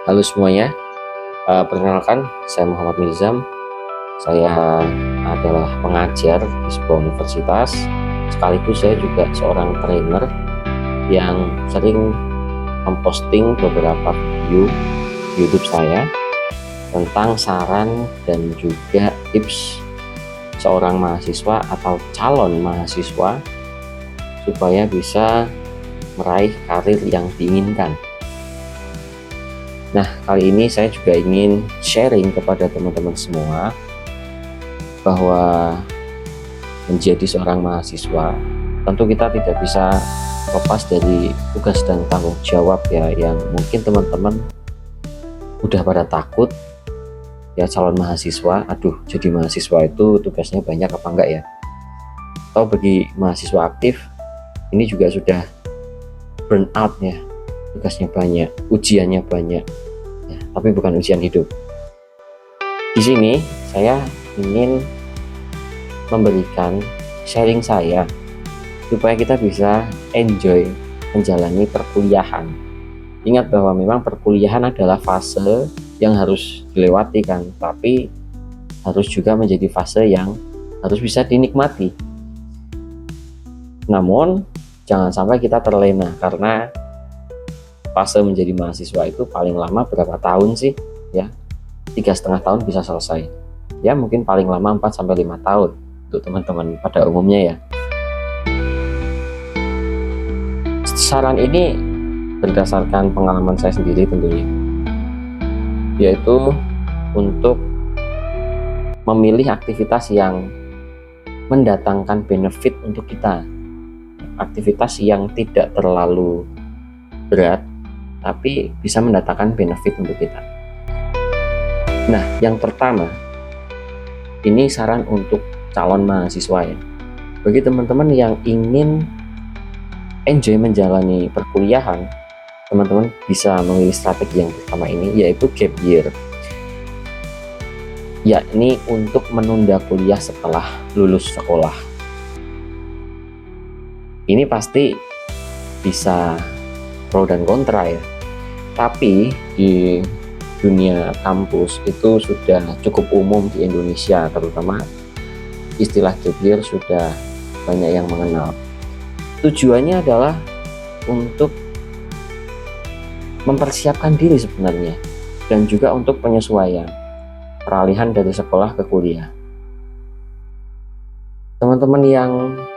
Halo semuanya, perkenalkan saya Muhammad Mirzam. Saya adalah pengajar di sebuah universitas. Sekaligus saya juga seorang trainer yang sering memposting beberapa video YouTube saya tentang saran dan juga tips seorang mahasiswa atau calon mahasiswa supaya bisa meraih karir yang diinginkan. Nah, kali ini saya juga ingin sharing kepada teman-teman semua bahwa menjadi seorang mahasiswa tentu kita tidak bisa lepas dari tugas dan tanggung jawab ya, yang mungkin teman-teman udah pada takut ya, calon mahasiswa, aduh jadi mahasiswa itu tugasnya banyak apa enggak ya, atau bagi mahasiswa aktif ini juga sudah burn out ya, tugasnya banyak, ujiannya banyak ya, tapi bukan ujian hidup. Di sini saya ingin memberikan sharing saya supaya kita bisa enjoy menjalani perkuliahan. Ingat bahwa memang perkuliahan adalah fase yang harus dilewati kan, tapi harus juga menjadi fase yang harus bisa dinikmati. Namun jangan sampai kita terlena, karena fase menjadi mahasiswa itu paling lama berapa tahun sih ya, 3,5 tahun bisa selesai ya, mungkin paling lama 4-5 tahun untuk teman-teman pada umumnya ya. Saran ini berdasarkan pengalaman saya sendiri tentunya, yaitu untuk memilih aktivitas yang mendatangkan benefit untuk kita, aktivitas yang tidak terlalu berat tapi bisa mendatangkan benefit untuk kita. Nah, yang pertama ini saran untuk calon mahasiswa ya. Bagi teman-teman yang ingin enjoy menjalani perkuliahan, teman-teman bisa memilih strategi yang pertama ini, yaitu gap year. Yakni untuk menunda kuliah setelah lulus sekolah. Ini pasti bisa pro dan kontra ya, tapi di dunia kampus itu sudah cukup umum di Indonesia, terutama istilah gap year sudah banyak yang mengenal. Tujuannya adalah untuk mempersiapkan diri sebenarnya, dan juga untuk penyesuaian peralihan dari sekolah ke kuliah. Teman-teman yang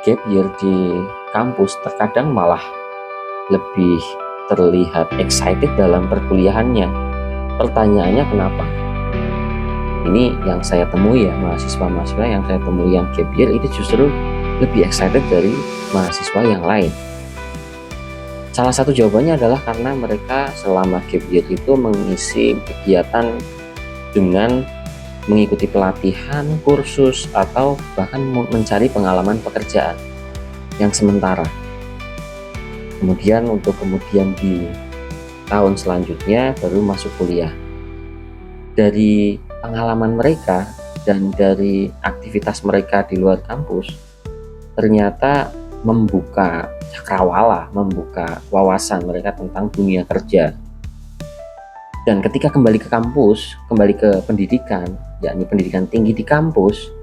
gap year di kampus terkadang malah lebih terlihat excited dalam perkuliahannya. Pertanyaannya kenapa? Ini yang saya temui ya, mahasiswa-mahasiswa yang saya temui yang gap year itu justru lebih excited dari mahasiswa yang lain. Salah satu jawabannya adalah karena mereka selama gap year itu mengisi kegiatan dengan mengikuti pelatihan, kursus, atau bahkan mencari pengalaman pekerjaan yang sementara. Kemudian di tahun selanjutnya baru masuk kuliah. Dari pengalaman mereka dan dari aktivitas mereka di luar kampus, ternyata membuka cakrawala, membuka wawasan mereka tentang dunia kerja. Dan ketika kembali ke kampus, kembali ke pendidikan, yakni pendidikan tinggi di kampus,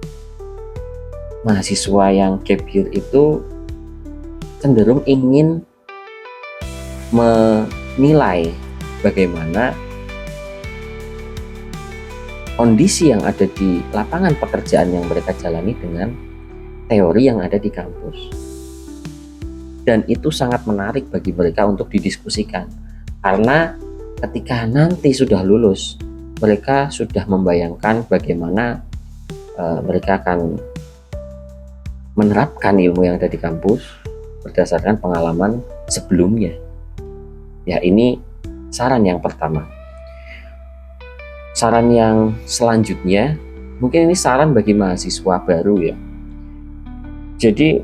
mahasiswa yang gap year itu cenderung ingin menilai bagaimana kondisi yang ada di lapangan pekerjaan yang mereka jalani dengan teori yang ada di kampus. Dan itu sangat menarik bagi mereka untuk didiskusikan, karena ketika nanti sudah lulus, mereka sudah membayangkan bagaimana mereka akan menerapkan ilmu yang ada di kampus berdasarkan pengalaman sebelumnya. Ya, ini saran yang pertama. Saran yang selanjutnya, mungkin ini saran bagi mahasiswa baru ya. Jadi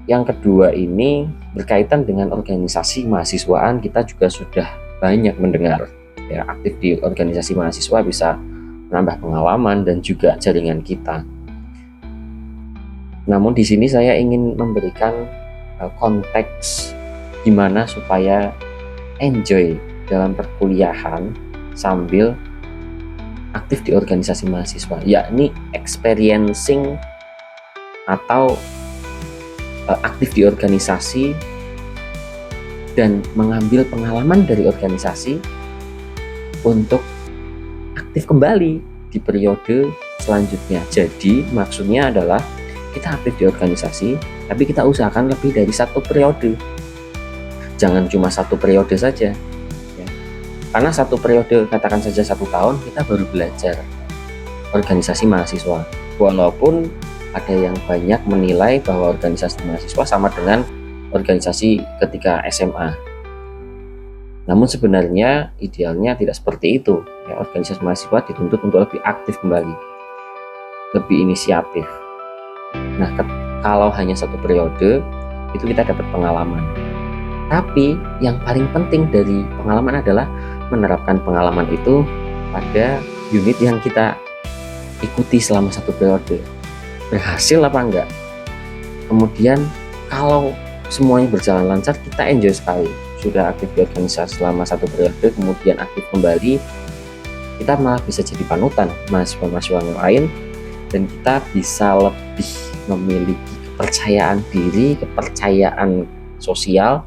yang kedua ini berkaitan dengan organisasi mahasiswaan. Kita juga sudah banyak mendengar ya, aktif di organisasi mahasiswa bisa menambah pengalaman dan juga jaringan kita. Namun di sini saya ingin memberikan konteks gimana supaya enjoy dalam perkuliahan sambil aktif di organisasi mahasiswa, yakni experiencing atau aktif di organisasi dan mengambil pengalaman dari organisasi untuk aktif kembali di periode selanjutnya. Jadi maksudnya adalah kita aktif di organisasi, tapi kita usahakan lebih dari 1 periode. Jangan cuma 1 periode saja. Karena 1 periode, katakan saja 1 tahun, kita baru belajar organisasi mahasiswa. Walaupun ada yang banyak menilai bahwa organisasi mahasiswa sama dengan organisasi ketika SMA. Namun sebenarnya idealnya tidak seperti itu. Ya, organisasi mahasiswa dituntut untuk lebih aktif kembali, lebih inisiatif. Nah, kalau hanya 1 periode, itu kita dapat pengalaman. Tapi yang paling penting dari pengalaman adalah menerapkan pengalaman itu pada unit yang kita ikuti selama 1 periode. Berhasil apa enggak? Kemudian kalau semuanya berjalan lancar, kita enjoy sekali. Sudah aktif di organisasi selama 1 periode, kemudian aktif kembali, kita malah bisa jadi panutan mahasiswa-mahasiswa yang lain, dan kita bisa lebih memiliki kepercayaan diri, kepercayaan sosial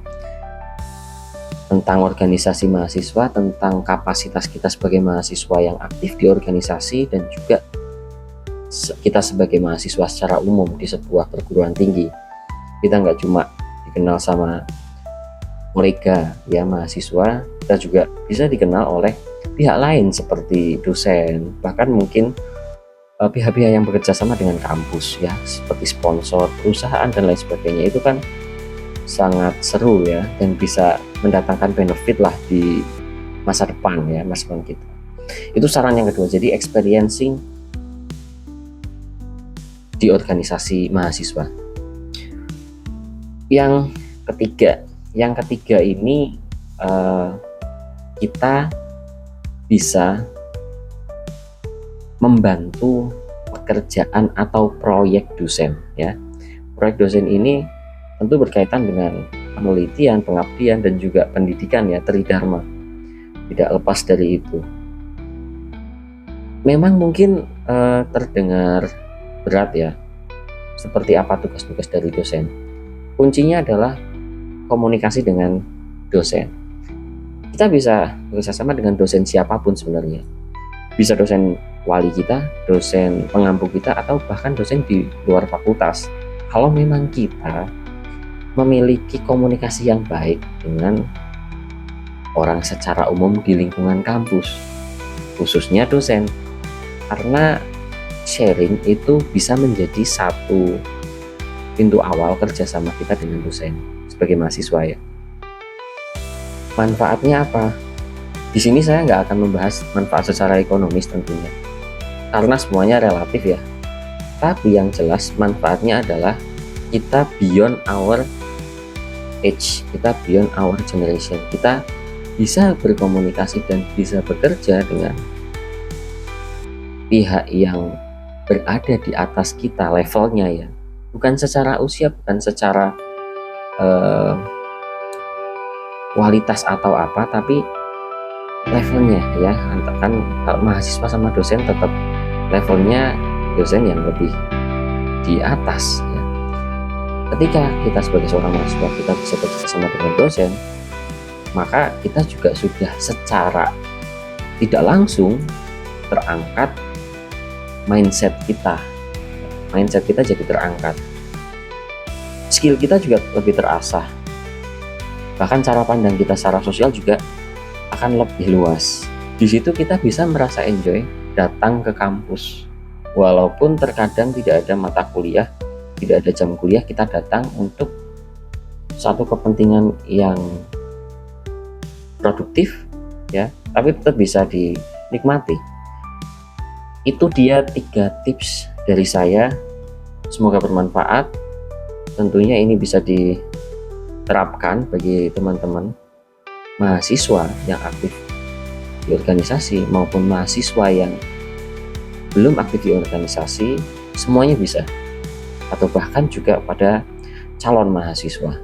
tentang organisasi mahasiswa, tentang kapasitas kita sebagai mahasiswa yang aktif di organisasi, dan juga kita sebagai mahasiswa secara umum di sebuah perguruan tinggi. Kita nggak cuma dikenal sama kolega ya mahasiswa, kita juga bisa dikenal oleh pihak lain seperti dosen, bahkan mungkin pihak-pihak yang bekerja sama dengan kampus ya, seperti sponsor, perusahaan dan lain sebagainya. Itu kan sangat seru ya, dan bisa mendatangkan benefit lah di masa depan ya, masa depan kita. Itu saran yang kedua, jadi experiencing di organisasi mahasiswa. Yang ketiga ini kita bisa membantu pekerjaan atau proyek dosen ya. Proyek dosen ini tentu berkaitan dengan penelitian, pengabdian, dan juga pendidikan ya, tridharma. Tidak lepas dari itu. Memang mungkin terdengar berat ya, seperti apa tugas-tugas dari dosen. Kuncinya adalah komunikasi dengan dosen. Kita bisa bekerjasama dengan dosen siapapun sebenarnya. Bisa dosen wali kita, dosen pengampu kita, atau bahkan dosen di luar fakultas. Kalau memang kita memiliki komunikasi yang baik dengan orang secara umum di lingkungan kampus, khususnya dosen, karena sharing itu bisa menjadi satu pintu awal kerjasama kita dengan dosen sebagai mahasiswa ya. Manfaatnya apa? Di sini saya nggak akan membahas manfaat secara ekonomis tentunya, karena semuanya relatif ya. Tapi yang jelas manfaatnya adalah kita beyond our age, kita beyond our generation. Kita bisa berkomunikasi dan bisa bekerja dengan pihak yang berada di atas kita levelnya ya. Bukan secara usia, bukan secara kualitas atau apa, tapi levelnya ya. Kan kalau mahasiswa sama dosen tetap levelnya dosen yang lebih di atas ya. Ketika kita sebagai seorang mahasiswa kita bisa bekerja sama dengan dosen, maka kita juga sudah secara tidak langsung terangkat mindset kita jadi terangkat, skill kita juga lebih terasah, bahkan cara pandang kita secara sosial juga akan lebih luas. Di situ kita bisa merasa enjoy datang ke kampus, walaupun terkadang tidak ada mata kuliah, tidak ada jam kuliah, kita datang untuk satu kepentingan yang produktif ya, tapi tetap bisa dinikmati. Itu dia 3 tips dari saya, semoga bermanfaat. Tentunya ini bisa diterapkan bagi teman-teman mahasiswa yang aktif di organisasi maupun mahasiswa yang belum aktif di organisasi, semuanya bisa, atau bahkan juga pada calon mahasiswa.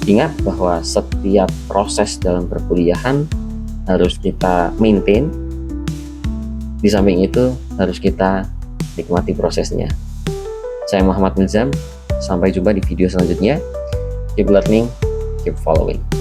Ingat bahwa setiap proses dalam perkuliahan harus kita maintain. Di samping itu harus kita nikmati prosesnya. Saya Muhammad Milzam, sampai jumpa di video selanjutnya. Keep learning, keep following.